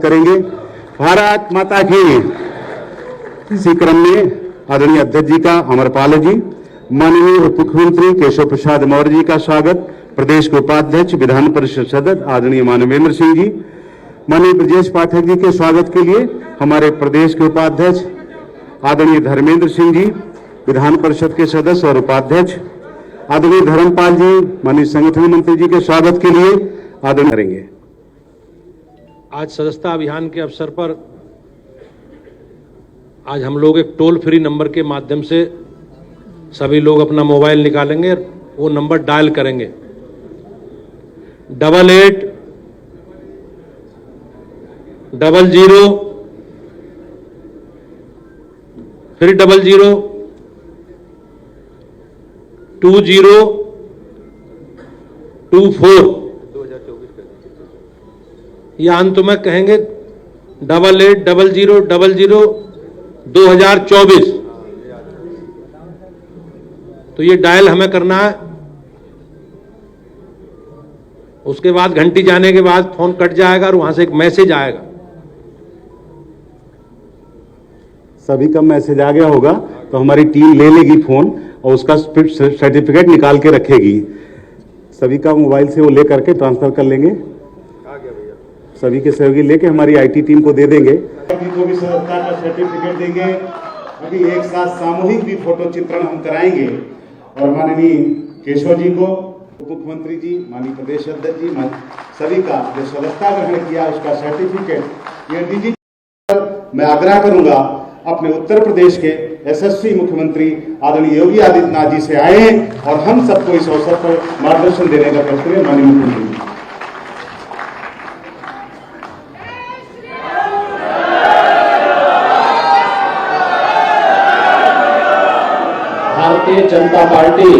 करेंगे। भारत माता की। इसी क्रम में आदरणीय अध्यक्ष जी का अमरपाल जी, माननीय उप मुख्यमंत्री केशव प्रसाद मौर्य जी का स्वागत, प्रदेश के उपाध्यक्ष विधान परिषद सदस्य आदरणीय मानवेंद्र सिंह जी, माननीय ब्रजेश पाठक जी के स्वागत के लिए हमारे प्रदेश के उपाध्यक्ष आदरणीय धर्मेंद्र सिंह जी, विधान परिषद के सदस्य और उपाध्यक्ष आदरणीय धर्मपाल जी, माननीय संगठन मंत्री जी के स्वागत के लिए आदरणीय करेंगे। आज सदस्यता अभियान के अवसर पर आज हम लोग एक टोल फ्री नंबर के माध्यम से सभी लोग अपना मोबाइल निकालेंगे, वो नंबर डायल करेंगे 88 00 फिर 00 2024 या अंत में कहेंगे 88 00 00 2024। तो ये डायल हमें करना है। उसके बाद घंटी जाने के बाद फोन कट जाएगा और वहां से एक मैसेज आएगा। सभी का मैसेज आ गया होगा तो हमारी टीम ले लेगी फोन और उसका सर्टिफिकेट निकाल के रखेगी। सभी का मोबाइल से वो ले करके ट्रांसफर कर लेंगे। सभी के सहयोगी लेके हमारी आईटी टीम को दे देंगे। को भी सदस्यता का सर्टिफिकेट देंगे। अभी एक साथ सामूहिक भी फोटो चित्रण हम कराएंगे और माननीय केशव जी को, उप मुख्यमंत्री जी, माननीय प्रदेश अध्यक्ष जी, सभी का जो सदस्यता ग्रहण किया उसका सर्टिफिकेट ये डिजिटल। मैं आग्रह करूंगा अपने उत्तर प्रदेश के यशस्वी मुख्यमंत्री आदरणीय योगी आदित्यनाथ जी से आए और हम सबको इस अवसर पर मार्गदर्शन देने का प्रयास करें। माननीय मुख्यमंत्री जी। भारतीय जनता पार्टी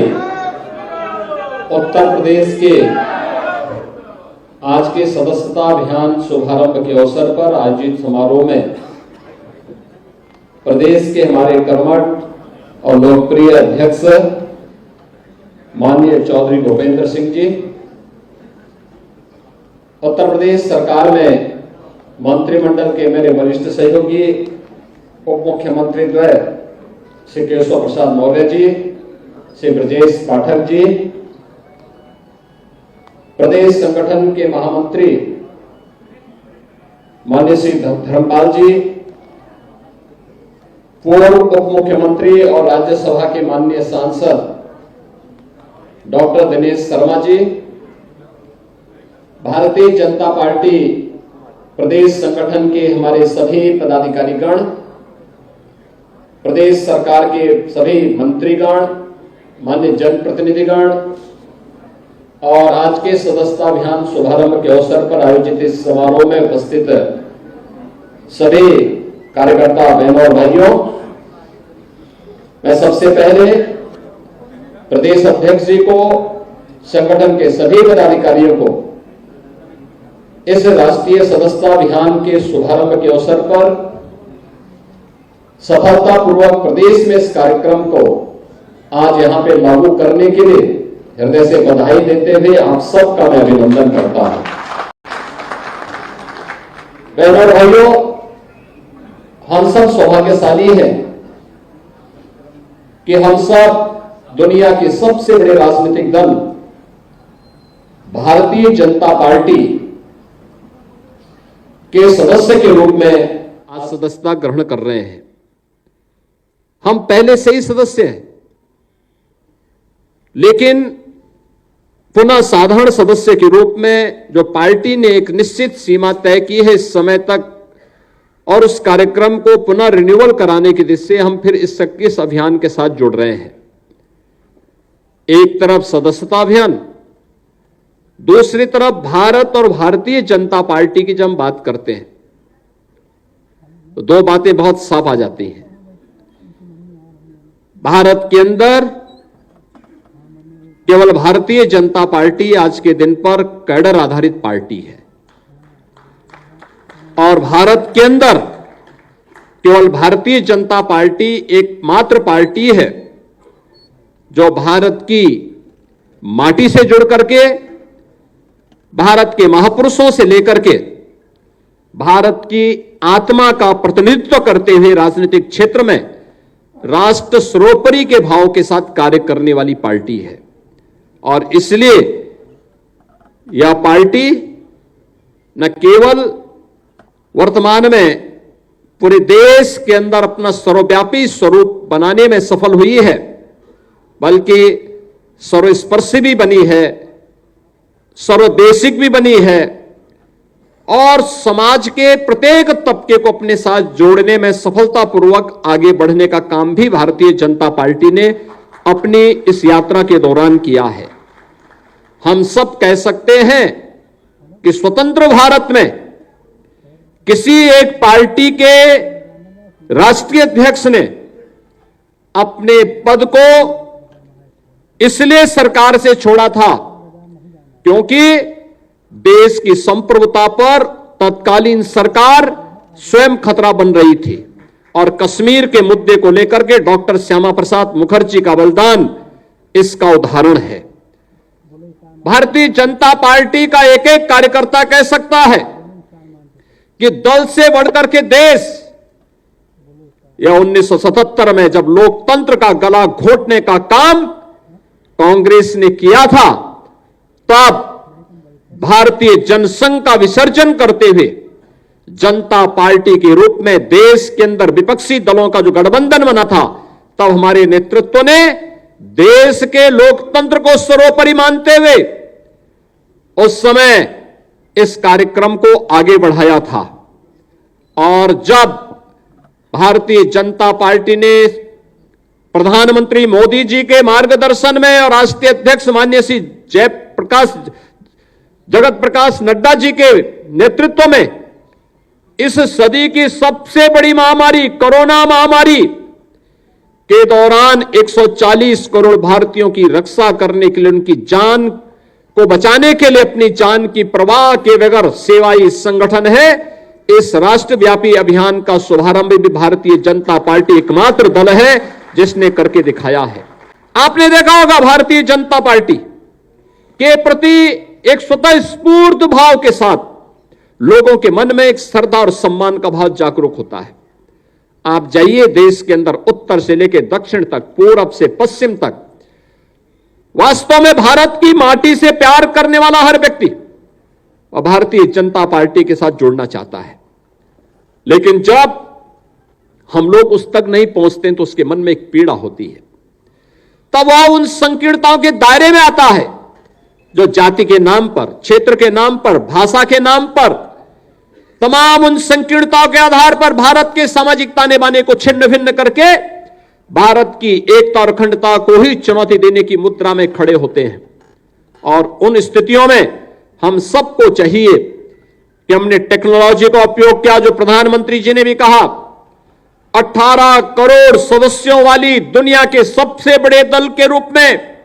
उत्तर प्रदेश के आज के सदस्यता अभियान शुभारंभ के अवसर पर आयोजित समारोह में प्रदेश के हमारे कर्मठ और लोकप्रिय अध्यक्ष माननीय चौधरी भूपेंद्र सिंह जी, उत्तर प्रदेश सरकार में मंत्रिमंडल के मेरे वरिष्ठ सहयोगी उप मुख्यमंत्री द्वय श्री केशव प्रसाद मौर्य जी, श्री ब्रजेश पाठक जी, प्रदेश संगठन के महामंत्री माननीय श्री धर्मपाल जी, पूर्व उप मुख्यमंत्री और राज्यसभा के माननीय सांसद डॉक्टर दिनेश शर्मा जी, भारतीय जनता पार्टी प्रदेश संगठन के हमारे सभी पदाधिकारीगण, प्रदेश सरकार के सभी मंत्रीगण, माननीय जनप्रतिनिधिगण और आज के सदस्यता अभियान शुभारंभ के अवसर पर आयोजित इस समारोह में उपस्थित सभी कार्यकर्ता बहनों और भाइयों, मैं सबसे पहले प्रदेश अध्यक्ष जी को, संगठन के सभी पदाधिकारियों को इस राष्ट्रीय सदस्यता अभियान के शुभारंभ के अवसर पर सफलतापूर्वक प्रदेश में इस कार्यक्रम को आज यहां पे लागू करने के लिए हृदय से बधाई देते हुए आप सबका मैं अभिनंदन करता हूं। बहनों और भाइयों, हम सब सौभाग्यशाली हैं कि हम सब दुनिया के सबसे बड़े राजनीतिक दल भारतीय जनता पार्टी के सदस्य के रूप में आज सदस्यता ग्रहण कर रहे हैं। हम पहले से ही सदस्य हैं, लेकिन पुनः साधारण सदस्य के रूप में जो पार्टी ने एक निश्चित सीमा तय की है इस समय तक, और उस कार्यक्रम को पुनः रिन्यूअल कराने की दिशा से हम फिर इस अभियान के साथ जुड़ रहे हैं। एक तरफ सदस्यता अभियान, दूसरी तरफ भारत और भारतीय जनता पार्टी की जब हम बात करते हैं तो दो बातें बहुत साफ आ जाती हैं। भारत के अंदर केवल भारतीय जनता पार्टी आज के दिन पर कैडर आधारित पार्टी है और भारत के अंदर केवल भारतीय जनता पार्टी एकमात्र पार्टी है जो भारत की माटी से जुड़ करके, भारत के महापुरुषों से लेकर के भारत की आत्मा का प्रतिनिधित्व करते हुए राजनीतिक क्षेत्र में राष्ट्र सर्वोपरि के भाव के साथ कार्य करने वाली पार्टी है। और इसलिए यह पार्टी न केवल वर्तमान में पूरे देश के अंदर अपना सर्वव्यापी स्वरूप बनाने में सफल हुई है, बल्कि सर्वस्पर्शी भी बनी है, सर्वदेशिक भी बनी है और समाज के प्रत्येक तबके को अपने साथ जोड़ने में सफलतापूर्वक आगे बढ़ने का काम भी भारतीय जनता पार्टी ने अपनी इस यात्रा के दौरान किया है। हम सब कह सकते हैं कि स्वतंत्र भारत में किसी एक पार्टी के राष्ट्रीय अध्यक्ष ने अपने पद को इसलिए सरकार से छोड़ा था क्योंकि देश की संप्रभुता पर तत्कालीन सरकार स्वयं खतरा बन रही थी और कश्मीर के मुद्दे को लेकर के डॉक्टर श्यामा प्रसाद मुखर्जी का बलिदान इसका उदाहरण है। भारतीय जनता पार्टी का एक एक कार्यकर्ता कह सकता है कि दल से बढ़कर के देश, यह 1977 में जब लोकतंत्र का गला घोटने का काम कांग्रेस ने किया था, तब भारतीय जनसंघ का विसर्जन करते हुए जनता पार्टी के रूप में देश के अंदर विपक्षी दलों का जो गठबंधन बना था, तब हमारे नेतृत्व ने देश के लोकतंत्र को सर्वोपरि मानते हुए उस समय इस कार्यक्रम को आगे बढ़ाया था। और जब भारतीय जनता पार्टी ने प्रधानमंत्री मोदी जी के मार्गदर्शन में और राष्ट्रीय अध्यक्ष माननीय श्री जगत प्रकाश नड्डा जी के नेतृत्व में इस सदी की सबसे बड़ी महामारी कोरोना महामारी के दौरान 140 करोड़ भारतीयों की रक्षा करने के लिए, उनकी जान को बचाने के लिए अपनी जान की परवाह के बगैर सेवाई संगठन है। इस राष्ट्रव्यापी अभियान का शुभारंभ भी भारतीय जनता पार्टी एकमात्र दल है जिसने करके दिखाया है। आपने देखा होगा भारतीय जनता पार्टी के प्रति एक स्वतः स्फूर्त भाव के साथ लोगों के मन में एक श्रद्धा और सम्मान का भाव जागरूक होता है। आप जाइए देश के अंदर, उत्तर से लेकर दक्षिण तक, पूरब से पश्चिम तक, वास्तव में भारत की माटी से प्यार करने वाला हर व्यक्ति और भारतीय जनता पार्टी के साथ जुड़ना चाहता है। लेकिन जब हम लोग उस तक नहीं पहुंचते तो उसके मन में एक पीड़ा होती है। तब वह उन संकीर्णताओं के दायरे में आता है जो जाति के नाम पर, क्षेत्र के नाम पर, भाषा के नाम पर, तमाम उन संकीर्णताओं के आधार पर भारत के सामाजिक ताने बाने को छिन्न भिन्न करके भारत की एकता और अखंडता को ही चुनौती देने की मुद्रा में खड़े होते हैं। और उन स्थितियों में हम सबको चाहिए कि हमने टेक्नोलॉजी का उपयोग किया, जो प्रधानमंत्री जी ने भी कहा, 18 करोड़ सदस्यों वाली दुनिया के सबसे बड़े दल के रूप में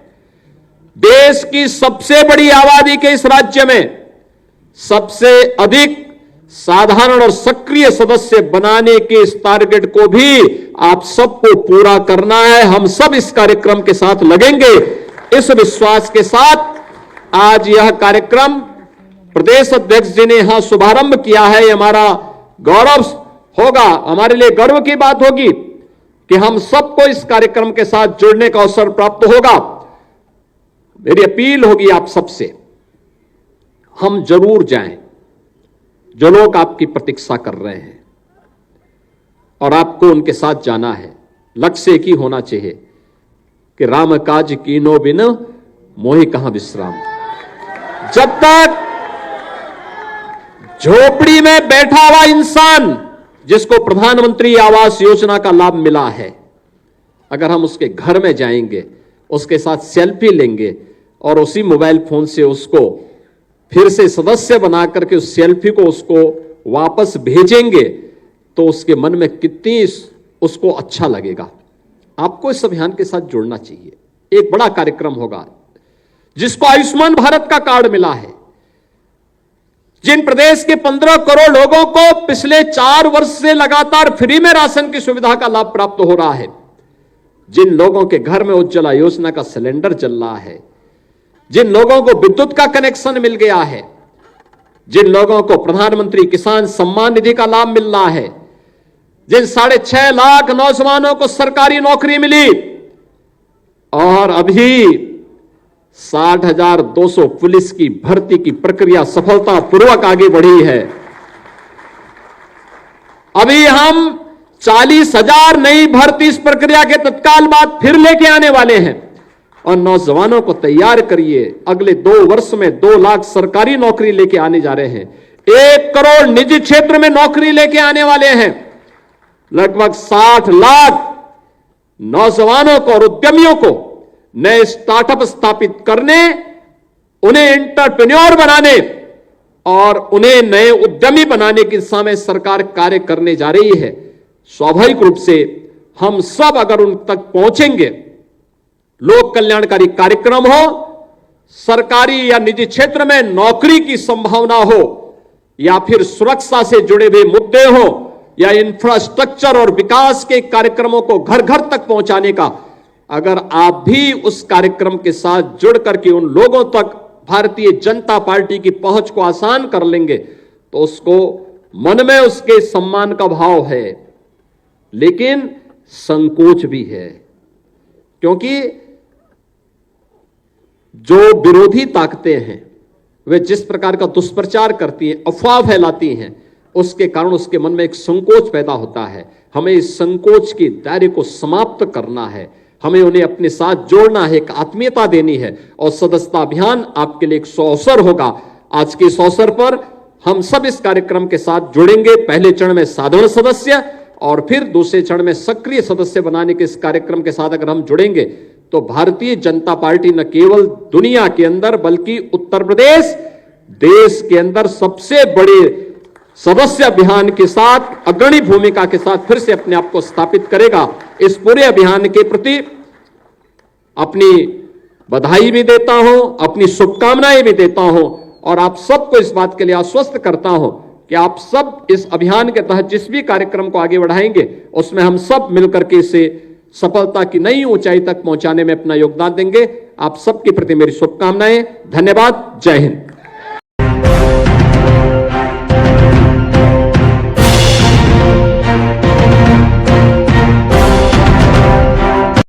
देश की सबसे बड़ी आबादी के इस राज्य में सबसे अधिक साधारण और सक्रिय सदस्य बनाने के इस टारगेट को भी आप सबको पूरा करना है। हम सब इस कार्यक्रम के साथ लगेंगे। इस विश्वास के साथ आज यह कार्यक्रम प्रदेश अध्यक्ष जी ने यहां शुभारंभ किया है। हमारा गौरव होगा, हमारे लिए गर्व की बात होगी कि हम सबको इस कार्यक्रम के साथ जुड़ने का अवसर प्राप्त होगा। मेरी अपील होगी आप सबसे, हम जरूर जाएं। जो लोग आपकी प्रतीक्षा कर रहे हैं और आपको उनके साथ जाना है, लक्ष्य एक ही होना चाहिए कि राम काज कीनो बिन मोहि कहां विश्राम। जब तक झोपड़ी में बैठा हुआ इंसान जिसको प्रधानमंत्री आवास योजना का लाभ मिला है, अगर हम उसके घर में जाएंगे, उसके साथ सेल्फी लेंगे और उसी मोबाइल फोन से उसको फिर से सदस्य बना करके उस सेल्फी को उसको वापस भेजेंगे, तो उसके मन में कितनी उसको अच्छा लगेगा। आपको इस अभियान के साथ जुड़ना चाहिए। एक बड़ा कार्यक्रम होगा जिसको आयुष्मान भारत का कार्ड मिला है। जिन प्रदेश के 15 करोड़ लोगों को पिछले 4 वर्ष से लगातार फ्री में राशन की सुविधा का लाभ प्राप्त हो रहा है, जिन लोगों के घर में उज्ज्वला योजना का सिलेंडर चल रहा है, जिन लोगों को विद्युत का कनेक्शन मिल गया है, जिन लोगों को प्रधानमंत्री किसान सम्मान निधि का लाभ मिल रहा है, जिन 6.5 लाख नौजवानों को सरकारी नौकरी मिली और अभी 60,200 पुलिस की भर्ती की प्रक्रिया सफलतापूर्वक आगे बढ़ी है। अभी हम 40,000 नई भर्ती इस प्रक्रिया के तत्काल बाद फिर लेके आने वाले हैं और नौजवानों को तैयार करिए। अगले 2 वर्ष में 2 लाख सरकारी नौकरी लेके आने जा रहे हैं, 1 करोड़ निजी क्षेत्र में नौकरी लेके आने वाले हैं, लगभग 60 लाख नौजवानों को और उद्यमियों को नए स्टार्टअप स्थापित करने, उन्हें एंटरप्रेन्योर बनाने और उन्हें नए उद्यमी बनाने की दिशा में सरकार कार्य करने जा रही है। स्वाभाविक रूप से हम सब अगर उन तक पहुंचेंगे, लोक कल्याणकारी कार्यक्रम हो, सरकारी या निजी क्षेत्र में नौकरी की संभावना हो, या फिर सुरक्षा से जुड़े हुए मुद्दे हो, या इंफ्रास्ट्रक्चर और विकास के कार्यक्रमों को घर घर तक पहुंचाने का, अगर आप भी उस कार्यक्रम के साथ जुड़ करके उन लोगों तक भारतीय जनता पार्टी की पहुंच को आसान कर लेंगे तो उसको मन में उसके सम्मान का भाव है, लेकिन संकोच भी है। क्योंकि जो विरोधी ताकतें हैं वे जिस प्रकार का दुष्प्रचार करती हैं, अफवाह फैलाती हैं, उसके कारण उसके मन में एक संकोच पैदा होता है। हमें इस संकोच के दायरे को समाप्त करना है, हमें उन्हें अपने साथ जोड़ना है, एक आत्मीयता देनी है और सदस्यता अभियान आपके लिए एक अवसर होगा। आज के इस अवसर पर हम सब इस कार्यक्रम के साथ जुड़ेंगे। पहले चरण में साधारण सदस्य और फिर दूसरे चरण में सक्रिय सदस्य बनाने के इस कार्यक्रम के साथ अगर हम जुड़ेंगे तो भारतीय जनता पार्टी न केवल दुनिया के अंदर बल्कि उत्तर प्रदेश देश के अंदर सबसे बड़े सदस्य अभियान के साथ, अग्रणी भूमिका के साथ फिर से अपने आप को स्थापित करेगा। इस पूरे अभियान के प्रति अपनी बधाई भी देता हूं, अपनी शुभकामनाएं भी देता हूं और आप सबको इस बात के लिए आश्वस्त करता हूं कि आप सब इस अभियान के तहत जिस भी कार्यक्रम को आगे बढ़ाएंगे उसमें हम सब मिलकर के इसे सफलता की नई ऊंचाई तक पहुंचाने में अपना योगदान देंगे। आप सबके प्रति मेरी शुभकामनाएं। धन्यवाद। जय हिंद।